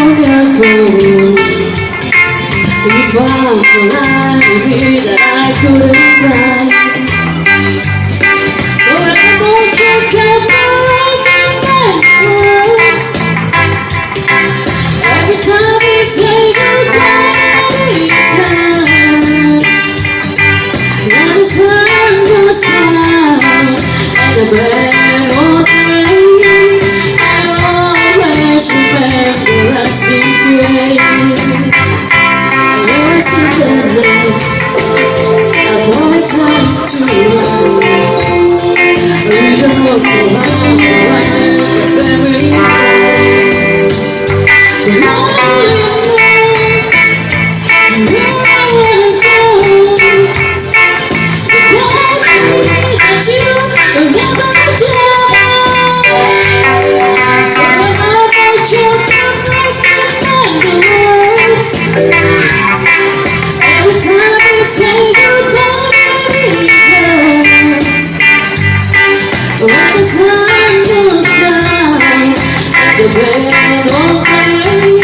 You found the line with me that I couldn't find. So when I don't check out the words, every time we say goodbye it hurts. When the sun goes down and the band won't play, I always remember us this way. Avoid trying to run. We don't know how very but all you know, where I wanna go. The part of me that you will never tell. So when I want you to find the words, every time you say goodbye, baby, it hurts. When the sun goes down and the band won't play,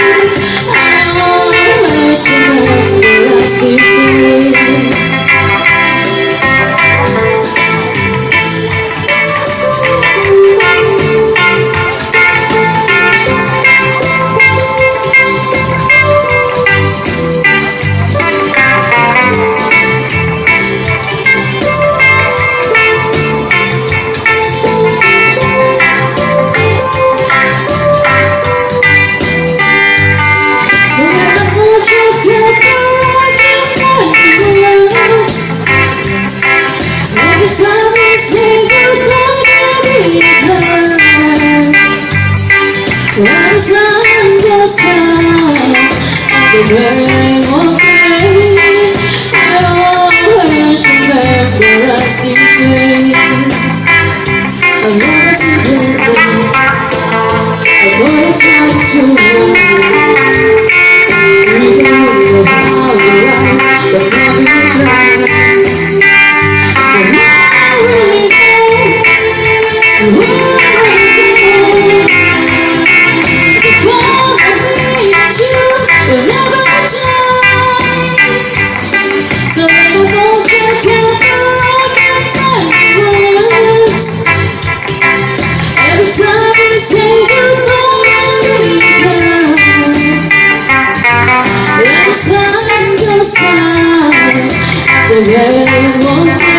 I always remember us this way. When the sun goes down and the band won't play, I always remember us this way. I'll never see them, I've always tried to run. We don't know how to run, but tell me to try. But now I really know where I wanna go. The rain won't